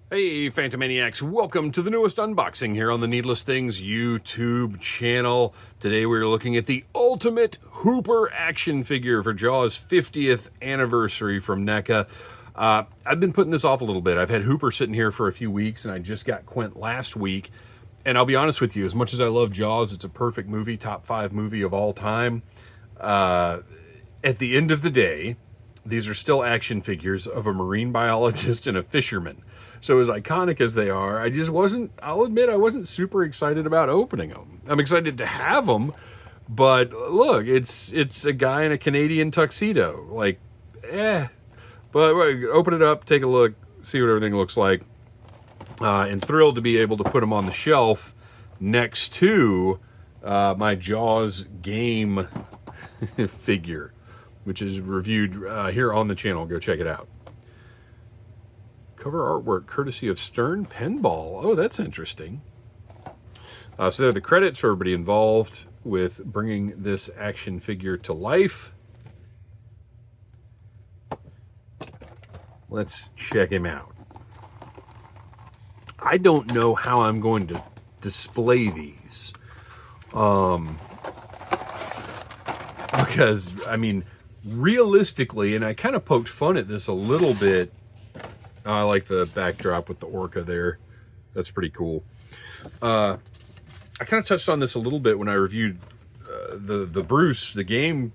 Hey, Phantomaniacs, welcome to the newest unboxing here on the Needless Things YouTube channel. Today we're looking at the ultimate Hooper action figure for Jaws' 50th anniversary from NECA. I've been putting this off a little bit. I've had Hooper sitting here for a few weeks, and I just got Quint last week. And I'll be honest with you, as much as I love Jaws, it's a perfect movie, top 5 movie of all time. At the end of the day, these are still action figures of a marine biologist and a fisherman. So as iconic as they are, I'll admit I wasn't super excited about opening them. I'm excited to have them, but look, it's a guy in a Canadian tuxedo. Like, But open it up, take a look, see what everything looks like. And thrilled to be able to put them on the shelf next to my Jaws game figure, which is reviewed here on the channel. Go check it out. Cover artwork courtesy of Stern Pinball. Oh, that's interesting. So there are the credits for everybody involved with bringing this action figure to life. Let's check him out. I don't know how I'm going to display these. Because, I mean, realistically, and I kind of poked fun at this a little bit. I like the backdrop with the orca there. That's pretty cool. I kind of touched on this a little bit when I reviewed the Bruce, the game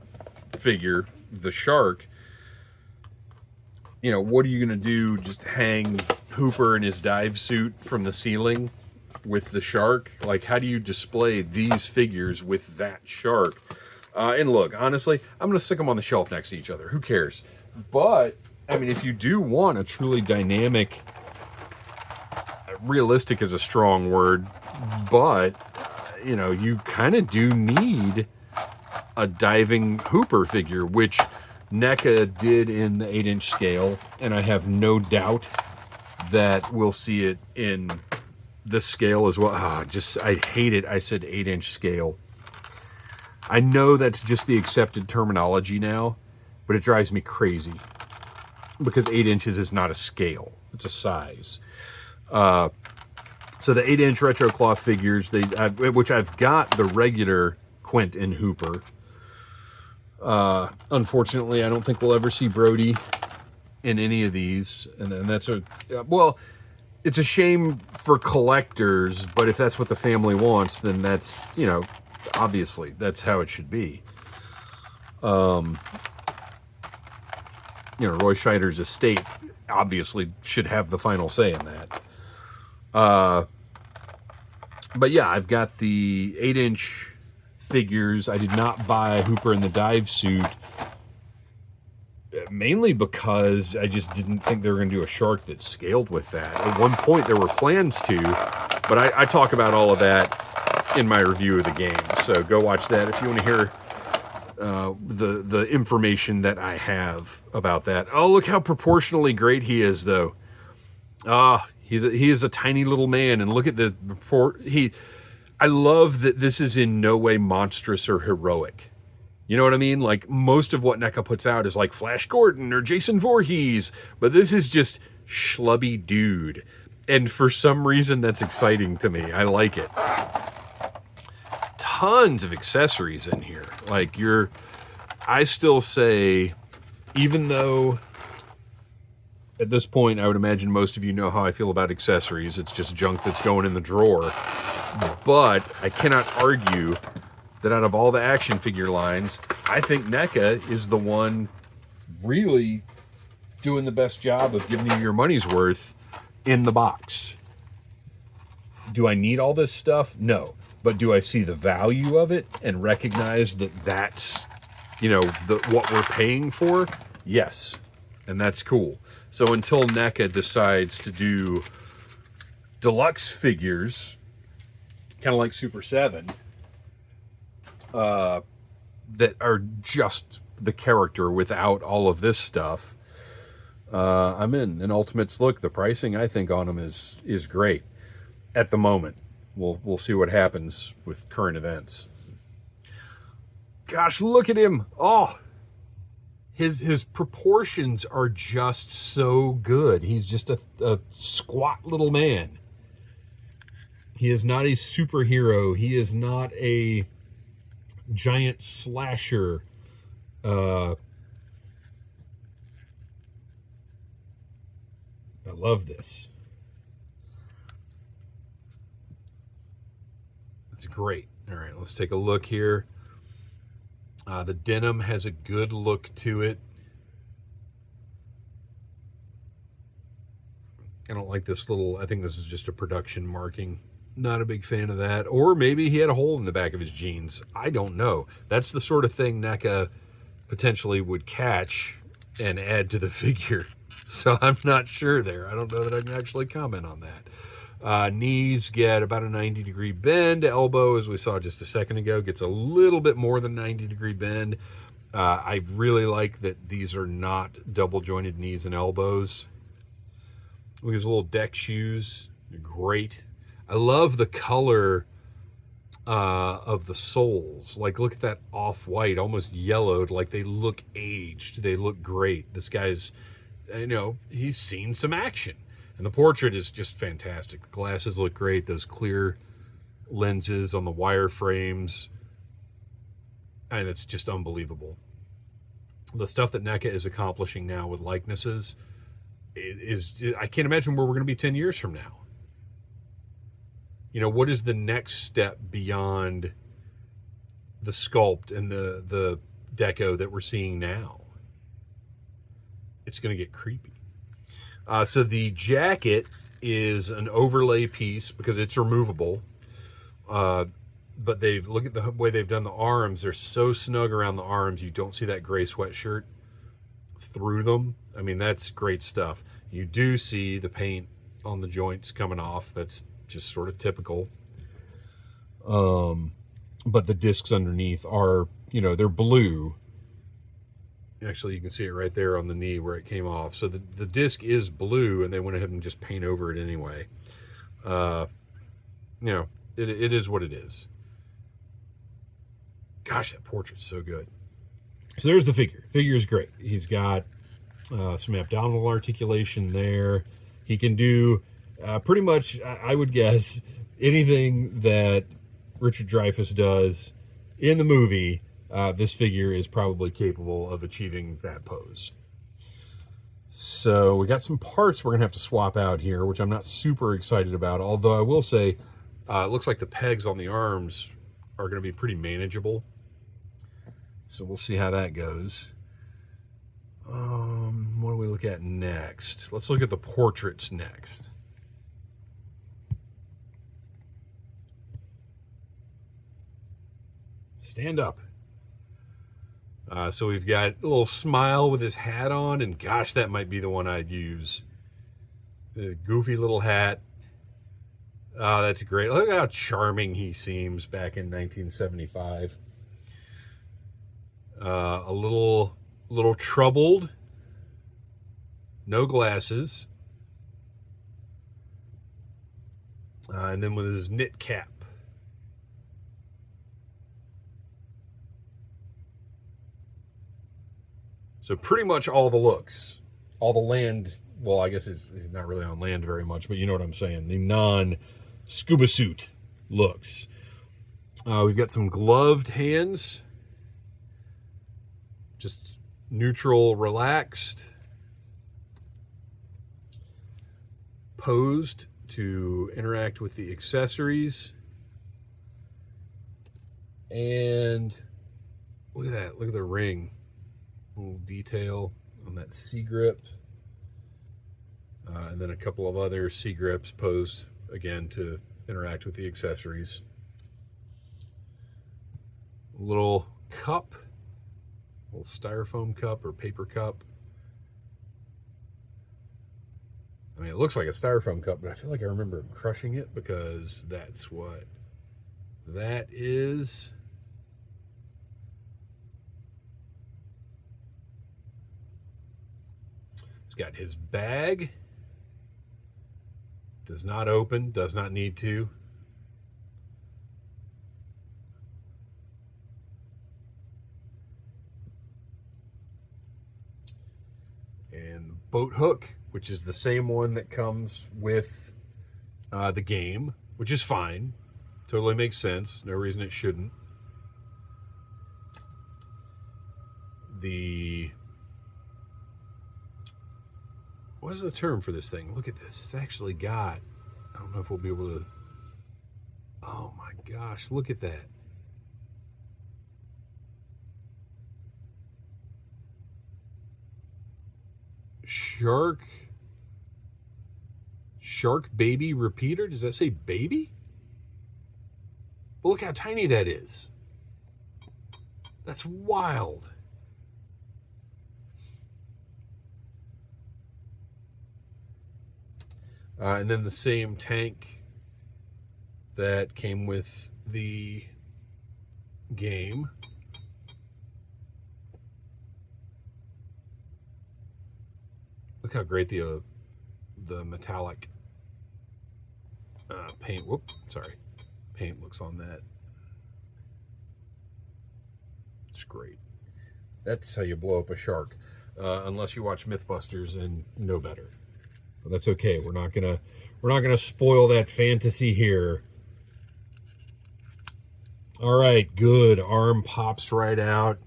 figure, the shark. You know, what are you going to do? Just hang Hooper in his dive suit from the ceiling with the shark? Like, how do you display these figures with that shark? And look, honestly, I'm going to stick them on the shelf next to each other. Who cares? But I mean, if you do want a truly dynamic, realistic is a strong word, but, you know, you kind of do need a diving Hooper figure, which NECA did in the 8-inch scale, and I have no doubt that we'll see it in this scale as well. I hate it. I said 8-inch scale. I know that's just the accepted terminology now, but it drives me crazy. Because 8 inches is not a scale, it's a size. So the 8-inch retro cloth figures, which I've got the regular Quint and Hooper. Unfortunately, I don't think we'll ever see Brody in any of these, and that's it's a shame for collectors. But if that's what the family wants, then that's, you know, obviously that's how it should be. You know, Roy Scheider's estate obviously should have the final say in that. But yeah, I've got the 8-inch figures. I did not buy Hooper in the dive suit, mainly because I just didn't think they were going to do a shark that scaled with that. At one point, there were plans to, but I talk about all of that in my review of the game. So go watch that if you want to hear the information that I have about that. Oh, look how proportionally great he is, though. He is a tiny little man, and look at the I love that this is in no way monstrous or heroic. You know what I mean? Like, most of what NECA puts out is like Flash Gordon or Jason Voorhees, but this is just schlubby dude, and for some reason that's exciting to me. I like it. Tons of accessories in here. Like, I still say, even though at this point I would imagine most of you know how I feel about accessories, it's just junk that's going in the drawer, but I cannot argue that out of all the action figure lines, I think NECA is the one really doing the best job of giving you your money's worth in the box. Do I need all this stuff? No. But do I see the value of it and recognize that that's, you know, what we're paying for? Yes. And that's cool. So until NECA decides to do deluxe figures, kind of like Super 7, that are just the character without all of this stuff, I'm in. And Ultimates, look, the pricing I think on them is great at the moment. We'll see what happens with current events. Gosh, look at him. Oh, his proportions are just so good. He's just a squat little man. He is not a superhero. He is not a giant slasher. I love this. It's great. All right, let's take a look here. The denim has a good look to it. I don't like this little, I think this is just a production marking. Not a big fan of that. Or maybe he had a hole in the back of his jeans. I don't know. That's the sort of thing NECA potentially would catch and add to the figure. So I'm not sure there. I don't know that I can actually comment on that. Knees get about a 90-degree bend. Elbow, as we saw just a second ago, gets a little bit more than 90-degree bend. I really like that these are not double-jointed knees and elbows. Look at his little deck shoes. They're great. I love the color of the soles. Like, look at that off-white, almost yellowed. Like, they look aged. They look great. This guy's, you know, he's seen some action. And the portrait is just fantastic. The glasses look great. Those clear lenses on the wire frames. I mean, that's just unbelievable. The stuff that NECA is accomplishing now with likenesses is, I can't imagine where we're going to be 10 years from now. You know, what is the next step beyond the sculpt and the deco that we're seeing now? It's going to get creepy. So the jacket is an overlay piece because it's removable. But look at the way they've done the arms. They're so snug around the arms. You don't see that gray sweatshirt through them. I mean, that's great stuff. You do see the paint on the joints coming off. That's just sort of typical. But the discs underneath are, you know, they're blue. Actually, you can see it right there on the knee where it came off. So the disc is blue, and they went ahead and just paint over it anyway. You know, it is what it is. Gosh, that portrait's so good. So there's the figure. Figure is great. He's got some abdominal articulation there. He can do pretty much, I would guess, anything that Richard Dreyfuss does in the movie. This figure is probably capable of achieving that pose. So we got some parts we're going to have to swap out here, which I'm not super excited about. Although I will say, it looks like the pegs on the arms are going to be pretty manageable. So we'll see how that goes. What do we look at next? Let's look at the portraits next. Stand up. So we've got a little smile with his hat on, and gosh, that might be the one I'd use. This goofy little hat. Oh, that's great. Look how charming he seems back in 1975. A little troubled. No glasses. And then with his knit cap. So pretty much all the looks, all the land, well, I guess he's not really on land very much, but you know what I'm saying. The non-scuba suit looks. We've got some gloved hands. Just neutral, relaxed. Posed to interact with the accessories. And look at that. Look at the ring. Little detail on that C grip. And then a couple of other C grips posed again to interact with the accessories. A little cup. A little styrofoam cup or paper cup. I mean, it looks like a styrofoam cup, but I feel like I remember crushing it because that's what that is. He's got his bag. Does not open, does not need to. and boat hook, which is the same one that comes with the game, which is fine. Totally makes sense. No reason it shouldn't. What is the term for this thing? Look at this. It's actually got, I don't know if we'll be able to, oh my gosh, look at that. Shark baby repeater? Does that say baby? But look how tiny that is. That's wild. And then the same tank that came with the game. Look how great the metallic paint. Paint looks on that. It's great. That's how you blow up a shark, unless you watch MythBusters and know better. But that's okay. We're not gonna spoil that fantasy here. All right, good. Arm pops right out.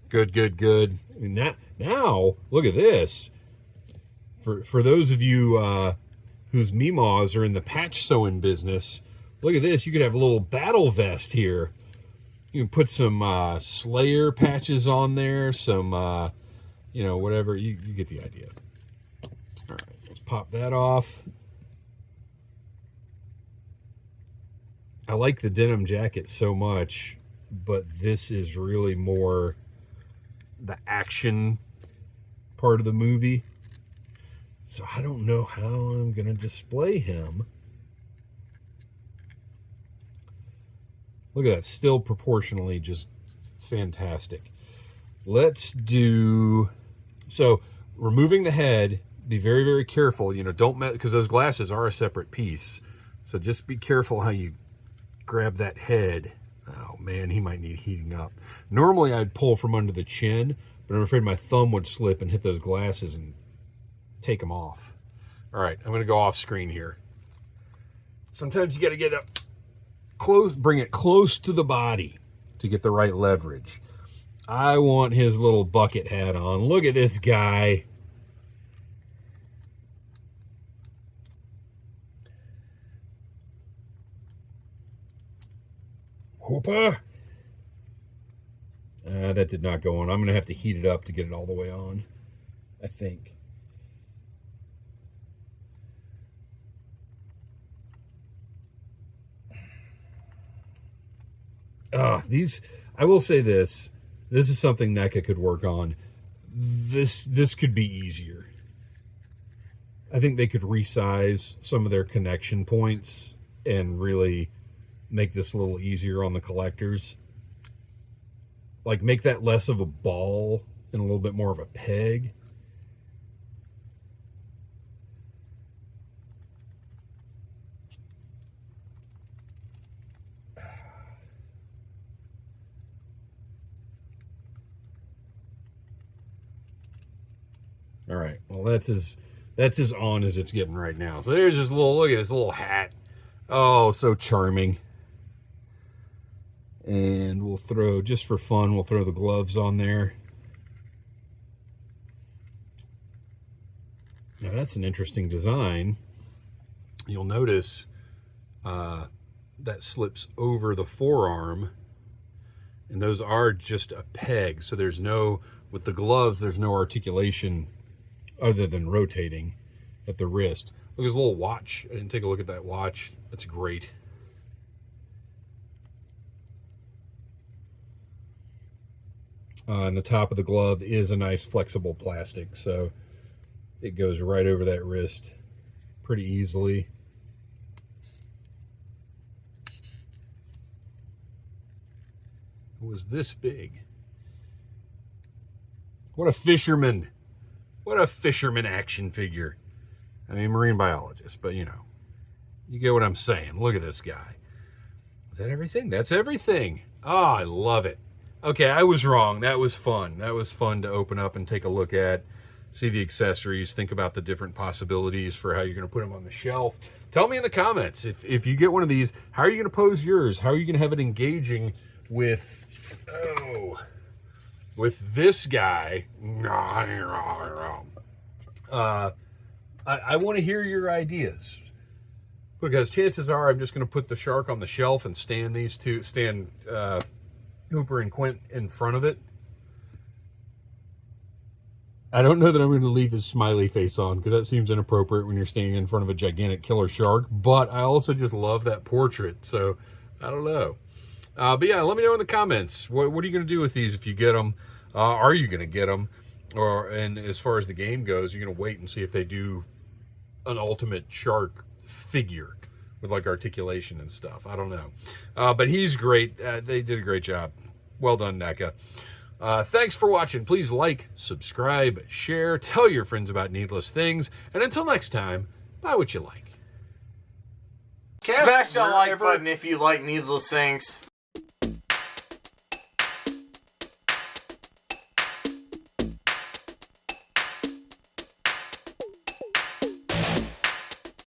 Good. Now, look at this. For those of you whose meemaws are in the patch sewing business, look at this. You could have a little battle vest here. You can put some Slayer patches on there, some, whatever. You get the idea. All right, let's pop that off. I like the denim jacket so much, but this is really more the action part of the movie. So I don't know how I'm going to display him. Look at that, still proportionally just fantastic. Let's do, so removing the head, be very, very careful, don't because those glasses are a separate piece. So just be careful how you grab that head. Oh man, he might need heating up. Normally I'd pull from under the chin, but I'm afraid my thumb would slip and hit those glasses and take them off. All right, I'm gonna go off screen here. Sometimes you gotta get up close, bring it close to the body to get the right leverage. I want his little bucket hat on. Look at this guy. Hooper. That did not go on. I'm going to have to heat it up to get it all the way on, I think. I will say this. This is something NECA could work on. This could be easier. I think they could resize some of their connection points and really make this a little easier on the collectors. Like make that less of a ball and a little bit more of a peg. All right, well that's as on as it's getting right now. So there's this little, look at this little hat. Oh, so charming. And we'll throw, just for fun, we'll throw the gloves on there. Now that's an interesting design. You'll notice that slips over the forearm, and those are just a peg. So there's no, with the gloves, there's no articulation other than rotating at the wrist. Look at his little watch. I didn't take a look at that watch. That's great. And the top of the glove is a nice flexible plastic, so it goes right over that wrist pretty easily. It was this big. What a fisherman. What a fisherman action figure. I mean, marine biologist, but you get what I'm saying. Look at this guy. Is that everything? That's everything. Oh, I love it. Okay, I was wrong. That was fun. That was fun to open up and take a look at, see the accessories, think about the different possibilities for how you're going to put them on the shelf. Tell me in the comments, if you get one of these, how are you going to pose yours? How are you going to have it engaging with, with this guy? I want to hear your ideas, because chances are I'm just going to put the shark on the shelf and stand Hooper and Quint in front of it. I don't know that I'm going to leave his smiley face on, because that seems inappropriate when you're standing in front of a gigantic killer shark, but I also just love that portrait, so I don't know. But yeah, let me know in the comments. What are you going to do with these if you get them? Are you going to get them? And as far as the game goes, you're going to wait and see if they do an ultimate shark figure with like articulation and stuff. I don't know. But he's great. They did a great job. Well done, NECA. Thanks for watching. Please like, subscribe, share, tell your friends about Needless Things. And until next time, buy what you like. Smash that like button if you like Needless Things.